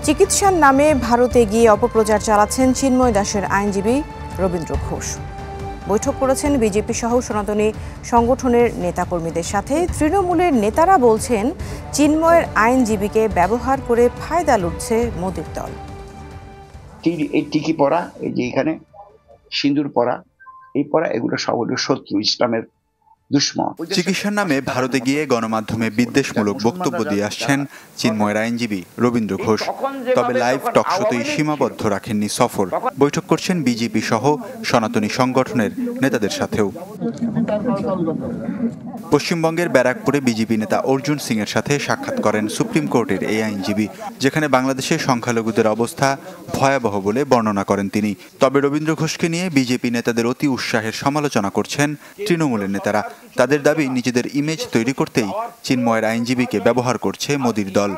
চিকিৎসার নামে ভারতে গিয়ে অপপ্রচার চালাচ্ছেন চিন্ময় দাসের আইনজীবী রবীন্দ্র ঘোষ। বৈঠক করেছেন বিজেপি সহ সনাতনী সংগঠনের নেতাকর্মীদের সাথে। তৃণমূলের নেতারা বলছেন চিন্ময়ের আইনজীবীকে ব্যবহার করে ফায়দা লুটছে মোদির দল। এই টিকি পরা, এই যে এখানে সিঁদুর পরা, এই পরা, এগুলো সব হলো শত্রু, ইসলামের দুশ্মন। চিকিৎসার নামে ভারতে গিয়ে গণমাধ্যমে বিদ্বেষমূলক বক্তব্য দিয়ে আসছেন চিন্ময়ের আইনজীবী রবীন্দ্র ঘোষ। তবে লাইভ টকশোতেই সীমাবদ্ধ রাখেননি সফর। বৈঠক করছেন বিজেপি সহ সনাতনী সংগঠনের নেতাদের সাথেও। পশ্চিমবঙ্গের ব্যারাকপুরে বিজেপি নেতা অর্জুন সিং এর সাথে সাক্ষাৎ করেন সুপ্রিম কোর্টের এই আইনজীবী, যেখানে বাংলাদেশের সংখ্যালঘুদের অবস্থা ভয়াবহ বলে বর্ণনা করেন তিনি। তবে রবীন্দ্র ঘোষকে নিয়ে বিজেপি নেতাদের অতি উৎসাহের সমালোচনা করছেন তৃণমূলের নেতারা। তাদের দাবি, নিজেদের ইমেজ তৈরি করতেই চিন্ময়ের আইনজীবীকে ব্যবহার করছে মোদির দল।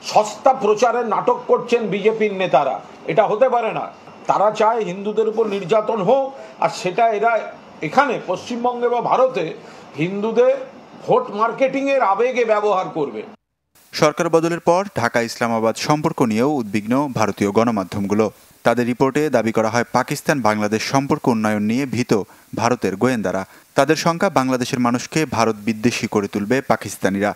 সস্তা প্রচারের নাটক করছেন বিজেপির নেতারা, এটা হতে পারে না। তারা চায় হিন্দুদের উপর নির্যাতন হোক, আর সেটা এরা এখানে পশ্চিমবঙ্গে বা ভারতে হিন্দুদের ভোট মার্কেটিং এর আবেগে ব্যবহার করবে। সরকার বদলের পর ঢাকা ইসলামাবাদ সম্পর্ক নিয়েও উদ্বিগ্ন ভারতীয় গণমাধ্যমগুলো। তাদের রিপোর্টে দাবি করা হয়, পাকিস্তান বাংলাদেশ সম্পর্ক উন্নয়ন নিয়ে ভীত ভারতের গোয়েন্দারা। তাদের শঙ্কা, বাংলাদেশের মানুষকে ভারত বিদ্বেষী করে তুলবে পাকিস্তানিরা।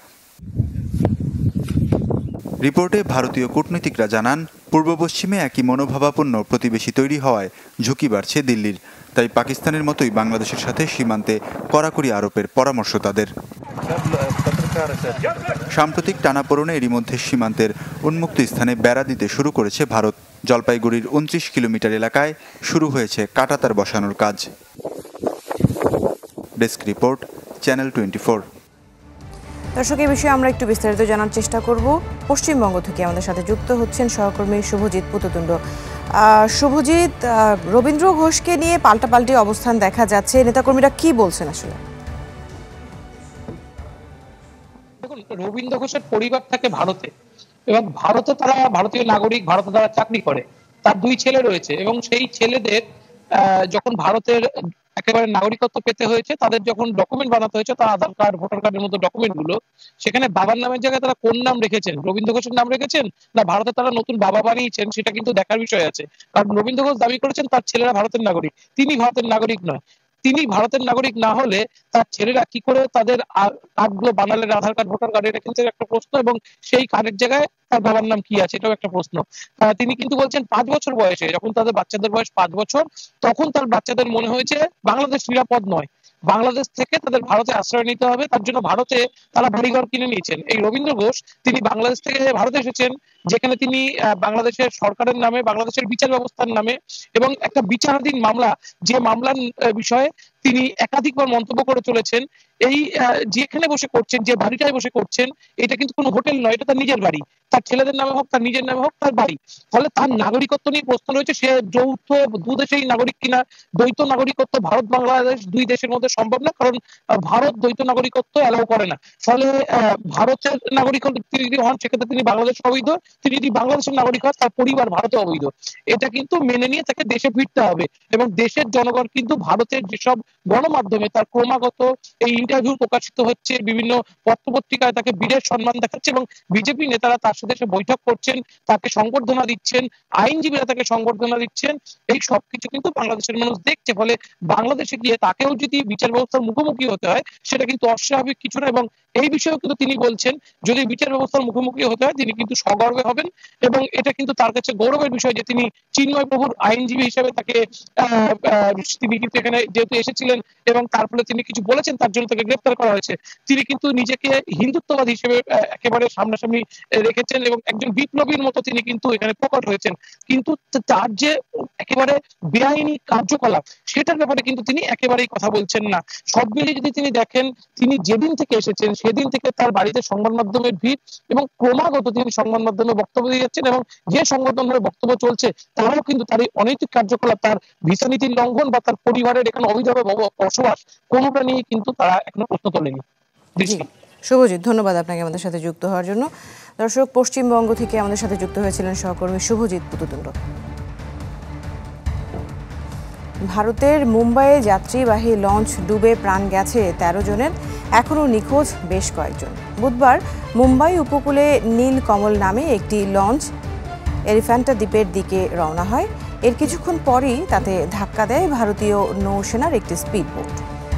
রিপোর্টে ভারতীয় কূটনীতিকরা জানান, পূর্ব পশ্চিমে একই মনোভাবাপন্ন প্রতিবেশী তৈরি হওয়ায় ঝুঁকি বাড়ছে দিল্লির। তাই পাকিস্তানের মতোই বাংলাদেশের সাথে সীমান্তে কড়াকড়ি আরোপের পরামর্শ তাদের। সাম্প্রতিক টানাপোড়েনে এরই মধ্যে সীমান্তের উন্মুক্ত স্থানে বেড়া দিতে শুরু করেছে ভারত। জলপাইগুড়ির 29 কিলোমিটার এলাকায় শুরু হয়েছে কাঁটাতার বসানোর কাজ। Desk report, channel 24। দর্শক, এই বিষয়ে আমরা একটু বিস্তারিত জানার চেষ্টা করব। পশ্চিমবঙ্গ থেকে আমাদের সাথে যুক্ত হচ্ছেন সহকর্মী শুভজিৎ পুততুণ্ড। শুভজিৎ, রবীন্দ্র ঘোষকে নিয়ে পাল্টাপাল্টি অবস্থান দেখা যাচ্ছে, নেতাকর্মীরা কি বলছেন আসলে? দেখুন, রবীন্দ্র ঘোষের পরিবার থাকে ভারতে, এবং ভারতে তারা ভারতীয় নাগরিক, ভারতে তারা চাকরি করে। তার 2 ছেলে রয়েছে, এবং সেই ছেলেদের যখন ভারতের একেবারে নাগরিকত্ব পেতে হয়েছে, তাদের যখন ডকুমেন্ট বানাতে হয়েছে, তার আধার কার্ড, ভোটার কার্ডের মতো ডকুমেন্ট গুলো, সেখানে বাবার নামের জায়গায় তারা কোন নাম রেখেছেন, রবীন্দ্র ঘোষের নাম রেখেছেন না ভারতে তারা নতুন বাবা বানিয়েছেন, সেটা কিন্তু দেখার বিষয় আছে। কারণ রবীন্দ্র ঘোষ দাবি করেছেন তার ছেলেরা ভারতের নাগরিক, তিনি ভারতের নাগরিক নয়। তিনি ভারতের নাগরিক না হলে তার ছেলেরা কি করে তাদের কার্ডগুলো বানালেন, আধার কার্ড, ভোটার কার্ড, এটা কিন্তু একটা প্রশ্ন। এবং সেই কার্ডের জায়গায় তার বাবার নাম কি আছে, এটাও একটা প্রশ্ন। তিনি কিন্তু বলছেন 5 বছর বয়সে, যখন তাদের বাচ্চাদের বয়স 5 বছর, তখন তার বাচ্চাদের মনে হয়েছে বাংলাদেশ নিরাপদ নয়, বাংলাদেশ থেকে তাদের ভারতে আশ্রয় নিতে হবে। তার জন্য ভারতে তারা বাড়িঘর কিনে নিয়েছেন। এই রবীন্দ্র ঘোষ, তিনি বাংলাদেশ থেকে ভারতে এসেছেন, যেখানে তিনি বাংলাদেশের সরকারের নামে, বাংলাদেশের বিচার ব্যবস্থার নামে, এবং একটা বিচারাধীন মামলা, যে মামলার বিষয়ে তিনি একাধিকবার মন্তব্য করে চলেছেন। এই যেখানে বসে করছেন, যে বাড়িটায় বসে করছেন, এটা কিন্তু কোনো হোটেল নয়, এটা তার নিজের বাড়ি। তার ছেলেদের নামে হোক, তার নিজের নামে হোক, তার বাড়ি। ফলে তার নাগরিকত্ব নিয়ে প্রশ্ন রয়েছে, সে যৌথ 2 দেশেই নাগরিক কিনা। দ্বৈত নাগরিকত্ব ভারত বাংলাদেশ 2 দেশের মধ্যে সম্ভব না, কারণ ভারত দ্বৈত নাগরিকত্ব অ্যালাউ করে না। ফলে ভারতের নাগরিক তিনি যদি হন, সেক্ষেত্রে তিনি বাংলাদেশ অবৈধ। তিনি যদি বাংলাদেশের নাগরিক হন, তার পরিবার ভারতে অবৈধ। এটা কিন্তু মেনে নিয়ে তাকে দেশে ফিরতে হবে। এবং দেশের জনগণ কিন্তু ভারতের যেসব গণমাধ্যমে তার ক্রমাগত এই ইন্টারভিউ প্রকাশিত হচ্ছে, বিভিন্ন পত্রপত্রিকায় তাকে বীরের সম্মান দেখাচ্ছে, এবং বিজেপি নেতারা তার সাথে বৈঠক করছেন, তাকে সংবর্ধনা দিচ্ছেন, আইনজীবীরা তাকে সংবর্ধনা দিচ্ছেন। এই সবকিছু কিন্তু বাংলাদেশের মানুষ দেখছে। ফলে বাংলাদেশে গিয়ে তাকেও যদি বিচার ব্যবস্থার মুখোমুখি হতে হয়, সেটা কিন্তু অস্বাভাবিক কিছু না। এবং এই বিষয়েও কিন্তু তিনি বলছেন, যদি বিচার ব্যবস্থার মুখোমুখি হতে হয়, তিনি কিন্তু সগর্বে হবেন। এবং এটা কিন্তু তার কাছে গৌরবের বিষয় যে তিনি চিন্ময় প্রভুর আইনজীবী হিসেবে তাকে তিনি কিন্তু এখানে যেহেতু এসেছিলেন, এবং তার ফলে তিনি কিছু বলেছেন, তার জন্য তাকে গ্রেফতার করা হয়েছে। তিনি কিন্তু নিজেকে হিন্দুত্ববাদী হিসেবে একেবারে সামনাসামনি রেখেছেন, এবং একজন বিপ্লবীর মতো তিনি কিন্তু এখানে প্রকট হয়েছেন। কিন্তু তার যে একেবারে বেআইনি কার্যকলাপ, সেটার ব্যাপারে কিন্তু তিনি একেবারেই কথা বলছেন না। সব মিলিয়ে যদি তিনি দেখেন, তিনি যেদিন থেকে এসেছেন সেদিন থেকে তার বাড়িতে সংবাদ মাধ্যমের ভিড়, এবং ক্রমাগত তিনি সংবাদ মাধ্যমে বক্তব্য দিয়ে যাচ্ছেন, এবং যে সংবাদ মাধ্যমে বক্তব্য চলছে, তারাও কিন্তু তার এই অনৈতিক কার্যকলাপ, তার ভিসা নীতির লঙ্ঘন বা তার পরিবারের এখানে অবৈধভাবে বসবাস, কোনোটা নিয়ে কিন্তু তারা এখনো প্রশ্ন তোলেনি। শুভজিৎ, ধন্যবাদ আপনাকে আমাদের সাথে যুক্ত হওয়ার জন্য। দর্শক, পশ্চিমবঙ্গ থেকে আমাদের সাথে যুক্ত হয়েছিলেন সহকর্মী শুভজিৎ পুততুণ্ড। ভারতের মুম্বাইয়ে যাত্রীবাহী লঞ্চ ডুবে প্রাণ গেছে 13 জনের, এখনও নিখোঁজ বেশ কয়েকজন। বুধবার মুম্বাই উপকূলে নীল কমল নামে একটি লঞ্চ এলিফ্যান্টা দ্বীপের দিকে রওনা হয়। এর কিছুক্ষণ পরই তাতে ধাক্কা দেয় ভারতীয় নৌসেনার একটি স্পিডবোট।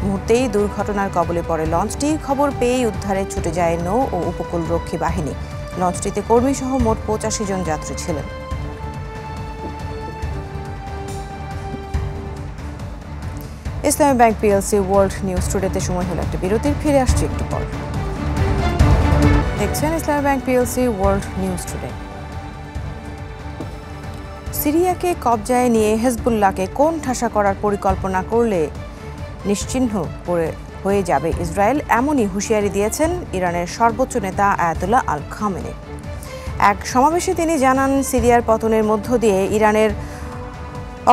মুহূর্তেই দুর্ঘটনার কবলে পড়ে লঞ্চটি। খবর পেয়েই উদ্ধারে ছুটে যায় নৌ ও উপকূলরক্ষী বাহিনী। লঞ্চটিতে কর্মীসহ মোট 85 জন যাত্রী ছিলেন। ইসলামী ব্যাংক পিএলসি ওয়ার্ল্ড নিউজ টুডেতে সময় হলো একটা বিরতির, ফিরে আসছি একটু পর। দেখছেন Islami bank PLC world news today. সিরিয়াকে কবজায় নিয়ে হেজবুল্লাহকে কোণ ঠাসা করার পরিকল্পনা করলে নিশ্চিহ্ন হয়ে যাবে ইসরায়েল, এমনই হুঁশিয়ারি দিয়েছেন ইরানের সর্বোচ্চ নেতা আয়াতুল্লাহ আল খামেনি। এক সমাবেশে তিনি জানান, সিরিয়ার পতনের মধ্য দিয়ে ইরানের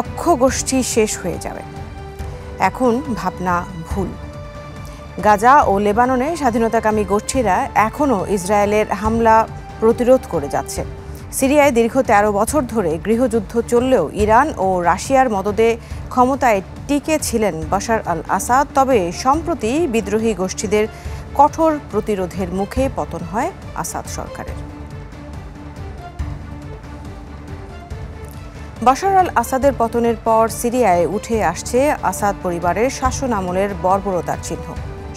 অক্ষগোষ্ঠী শেষ হয়ে যাবে। এখন ভাবনা ভুল। গাজা ও লেবাননে স্বাধীনতাকামী গোষ্ঠীরা এখনও ইসরায়েলের হামলা প্রতিরোধ করে যাচ্ছে। সিরিয়ায় দীর্ঘ 13 বছর ধরে গৃহযুদ্ধ চললেও ইরান ও রাশিয়ার মদদে ক্ষমতায় টিকে ছিলেন বাশার আল আসাদ। তবে সম্প্রতি বিদ্রোহী গোষ্ঠীদের কঠোর প্রতিরোধের মুখে পতন হয় আসাদ সরকারের। বাশার আল আসাদের পতনের পর সিরিয়ায় উঠে আসছে আসাদ পরিবারের শাসন আমলের বর্বরতার চিহ্ন।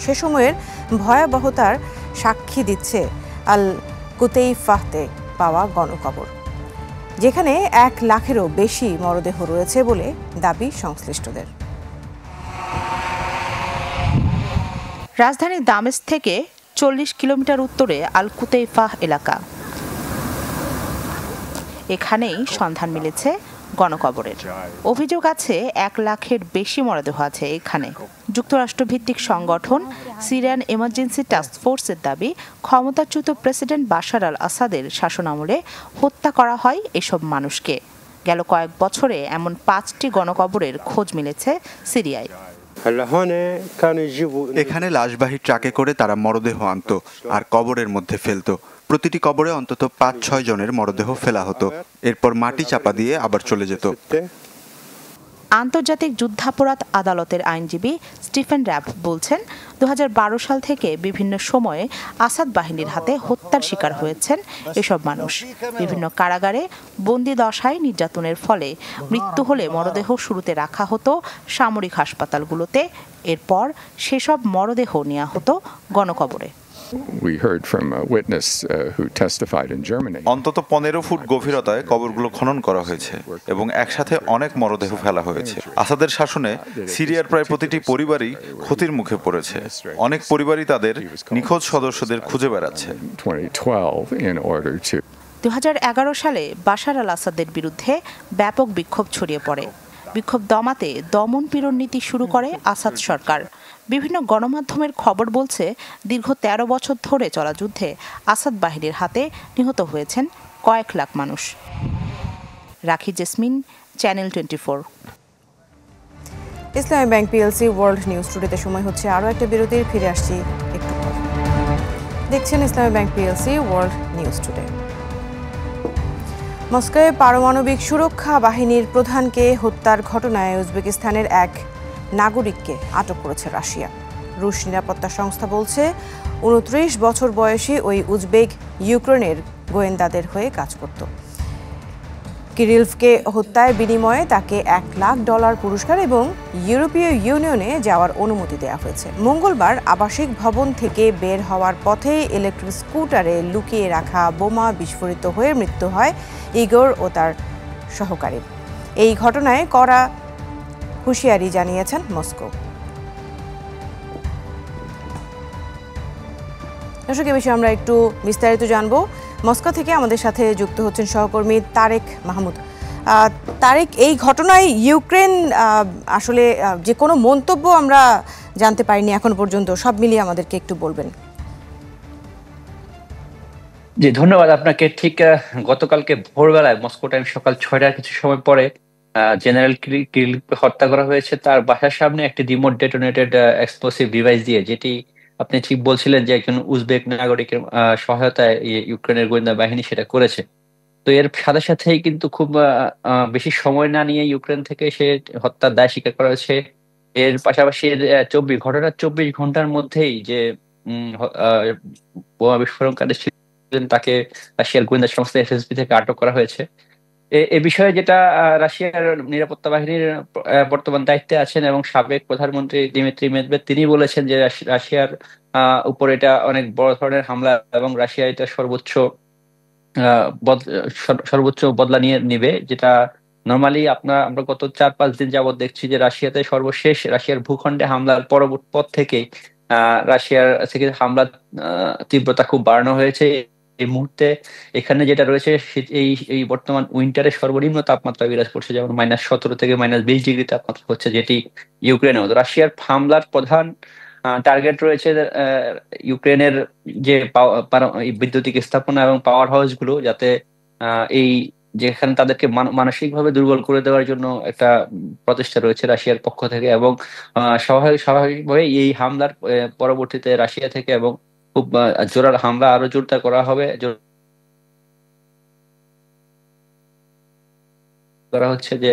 সে সময়ের ভয়াবহতার সাক্ষী দিচ্ছে আল কুতেইফাতে পাওয়া গণকবর, যেখানে 1 লাখেরও বেশি মরদেহ রয়েছে বলে দাবি সংশ্লিষ্টদের। রাজধানী দামেস্ক থেকে 40 কিলোমিটার উত্তরে আল কুতেইফাহ এলাকা। এখানেই সন্ধান মিলেছে গণকবরের। অভিযোগ আছে 1 লাখের বেশি মরদেহ আছে এখানে। যুক্তরাষ্ট্রভিত্তিক সংগঠন সিরিয়ান এমার্জেন্সি টাস্ক ফোর্সের দাবি, ক্ষমতাচ্যুত প্রেসিডেন্ট বাশার আল আসাদের শাসনামলে হত্যা করা হয় এসব মানুষকে। গেল কয়েক বছরে এমন 5টি গণকবরের খোঁজ মিলেছে সিরিয়ায়। এখানে লাশবাহী ট্রাকে করে তারা মরদেহ আনত আর কবরের মধ্যে ফেলতো। প্রতিটি কবরে অন্তত 5-6 জনের মরদেহ ফেলা হতো, এরপর মাটি চাপা দিয়ে আবার চলে যেত। আন্তর্জাতিক যুদ্ধাপরাধ আদালতের আইনজীবী স্টিফেন র্যাব বলছেন, 2012 সাল থেকে বিভিন্ন সময়ে আসাদ বাহিনীর হাতে হত্যার শিকার হয়েছেন এসব মানুষ। বিভিন্ন কারাগারে বন্দি দশায় নির্যাতনের ফলে মৃত্যু হলে মরদেহ শুরুতে রাখা হতো সামরিক হাসপাতালগুলোতে, এরপর সেসব মরদেহ নেওয়া হতো গণকবরে। অন্তত 15 ফুট গভীরতায় কবরগুলো খনন করা হয়েছে এবং একসাথে অনেক মরদেহ ফেলা হয়েছে। আসাদের শাসনে সিরিয়ার প্রায় প্রতিটি পরিবারই ক্ষতির মুখে পড়েছে। অনেক পরিবারই তাদের নিখোঁজ সদস্যদের খুঁজে বেড়াচ্ছে। 2011 সালে বাশার আল আসাদের বিরুদ্ধে ব্যাপক বিক্ষোভ ছড়িয়ে পড়ে। বিক্ষোভ দমাতে দমন পীড়ন নীতি শুরু করে আসাদ সরকার। বিভিন্ন গণমাধ্যমের খবর বলছে, দীর্ঘ 13 বছর ধরে চলা যুদ্ধে আসাদ বাহিনীর হাতে নিহত হয়েছেন কয়েক লাখ মানুষ। রাখি জেসমিন, চ্যানেল 24। ইসলামী ব্যাংক পিএলসি ওয়ার্ল্ড নিউজ টুডেতে সময় হচ্ছে আরও একটা বিরতির, ফিরে আসছি একটু পর। দেখছেন Islami bank PLC world news today. মস্কোয় পারমাণবিক সুরক্ষা বাহিনীর প্রধানকে হত্যার ঘটনায় উজবেকিস্তানের এক নাগরিককে আটক করেছে রাশিয়া। রুশ নিরাপত্তা সংস্থা বলছে, 29 বছর বয়সী ওই উজবেক ইউক্রেনের গোয়েন্দাদের হয়ে কাজ করত। কিরিলভকে হত্যার বিনিময়ে তাকে $1 লাখ পুরস্কার এবং ইউরোপীয় ইউনিয়নে যাওয়ার অনুমতি দেওয়া হয়েছে। মঙ্গলবার আবাসিক ভবন থেকে বের হওয়ার পথে ইলেকট্রিক স্কুটারে লুকিয়ে রাখা বোমা বিস্ফোরিত হয়ে মৃত্যু হয় ইগোর ও তার সহকারীর। এই ঘটনায় কড়া হুঁশিয়ারি জানিয়েছেন মস্কো। দর্শক, এ বিষয়ে আমরা একটু বিস্তারিত জানবো। মস্কো থেকে আমাদের সাথে যুক্ত হচ্ছেন সহকর্মী তারেক মাহমুদ। তারেক, এই ঘটনায় ইউক্রেন আসলে যে কোনো মন্তব্য আমরা জানতে পারিনি এখন পর্যন্ত, সব মিলিয়ে আমাদেরকে একটু বলবেন। জি, ধন্যবাদ আপনাকে। ঠিক গতকালকে ভোরবেলায় মস্কো টাইম সকাল 6টার কিছু সময় পরে জেনারেল কিরিলকে হত্যা করা হয়েছে তার বাসার সামনে একটি রিমোট ডেটোনেটেড এক্সপ্লোসিভ ডিভাইস দিয়ে, যেটি আপনি ঠিক বলছিলেন যে একজন উজবেক নাগরিকের সহায়তায় ইউক্রেনের গোয়েন্দা বাহিনী সেটা করেছে। তো এর সাথে সাথেই কিন্তু খুব বেশি সময় না নিয়ে ইউক্রেন থেকে সে হত্যার দায় স্বীকার করা হয়েছে। এর পাশাপাশি ঘটনার 24 ঘন্টার মধ্যেই যে বোমা বিস্ফোরণকারী ছিল তাকে রাশিয়ার গোয়েন্দা সংস্থা এফএসবি থেকে আটক করা হয়েছে। এ বিষয়ে যেটা রাশিয়ার নিরাপত্তা বাহিনীর বর্তমান দায়িত্বে আছেন এবং সাবেক প্রধানমন্ত্রী দিমিত্রি মেদভেদেভ তিনি বলেছেন যে রাশিয়ার উপর এটা অনেক বড় ধরনের হামলা এবং রাশিয়া এটা সর্বোচ্চ বদলা নিবে, যেটা নর্মালি আমরা গত 4-5 দিন যাবত দেখছি যে রাশিয়াতে সর্বশেষ রাশিয়ার ভূখণ্ডে হামলার পরবর্তী পর থেকে রাশিয়ার থেকে হামলার তীব্রতা খুব বাড়ানো হয়েছে। এই মুহূর্তে এখানে যেটা রয়েছে এই বর্তমান উইন্টারে সর্বনিম্ন তাপমাত্রা বিরাজ করছে, যেমন -17 থেকে -20 ডিগ্রি তাপমাত্রা হচ্ছে, যেটি ইউক্রেনেও। রাশিয়ার হামলার প্রধান টার্গেট রয়েছে ইউক্রেনের যে বৈদ্যুতিক স্থাপনা এবং পাওয়ার হাউস গুলো, যাতে এই যেখানে তাদেরকে মানসিকভাবে দুর্বল করে দেওয়ার জন্য একটা প্রচেষ্টা রয়েছে রাশিয়ার পক্ষ থেকে। এবং স্বাভাবিকভাবে এই হামলার পরবর্তীতে রাশিয়া থেকে এবং খুব জোরালো হামলা আরো জোরদার করা হবে হচ্ছে যে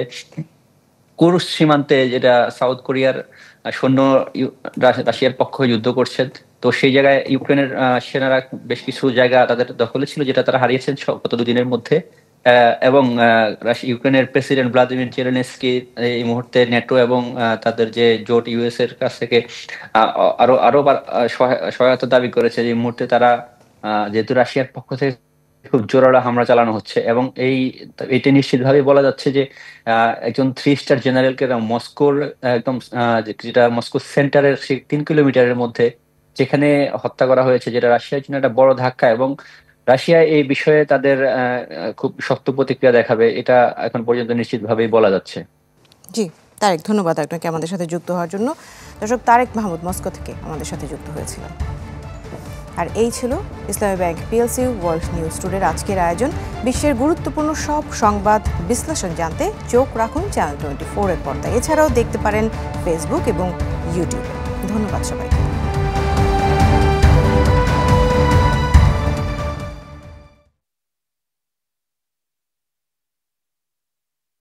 কুর্স্ক সীমান্তে, যেটা সাউথ কোরিয়ার সৈন্য রাশিয়ার পক্ষে যুদ্ধ করছেন, তো সেই জায়গায় ইউক্রেনের সেনারা বেশ কিছু জায়গা তাদের দখলে ছিল, যেটা তারা হারিয়েছেন গত 2 দিনের মধ্যে। এবং ইউক্রেনের প্রেসিডেন্ট ভ্লাদিমির জেলেনস্কি এই মুহূর্তে ন্যাটো এবং তাদের যে জোট ইউএস এর কাছ থেকে আরো সহায়তা দাবি করেছে। যে মুহূর্তে তারা যেহেতু রাশিয়ার পক্ষ থেকে খুব জোরালো হামলা চালানো হচ্ছে, এবং এটা নিশ্চিতভাবে বলা যাচ্ছে যে একজন 3 স্টার জেনারেলকে মস্কোর একদম যেটা মস্কো সেন্টারের 3 কিলোমিটারের মধ্যে যেখানে হত্যা করা হয়েছে, যেটা রাশিয়ার জন্য একটা বড় ধাক্কা। এবং রাশিয়া এই বিষয়ে তাদের খুব শক্ত প্রতিক্রিয়া দেখাবে, এটা এখন পর্যন্ত নিশ্চিতভাবেই বলা যাচ্ছে। জি তারেক, ধন্যবাদ আপনাকে আমাদের সাথে যুক্ত হওয়ার জন্য। দর্শক, তারেক মাহমুদ মস্কো থেকে আমাদের সাথে যুক্ত হয়েছিলেন। আর এই ছিল ইসলামী ব্যাংক পিএলসি ওয়ার্ল্ড নিউজ টুডের আজকের আয়োজন। বিশ্বের গুরুত্বপূর্ণ সব সংবাদ বিশ্লেষণ জানতে চোখ রাখুন চ্যানেল 24 এর পর্দায়। এছাড়াও দেখতে পারেন ফেসবুক এবং ইউটিউবে। ধন্যবাদ সবাইকে।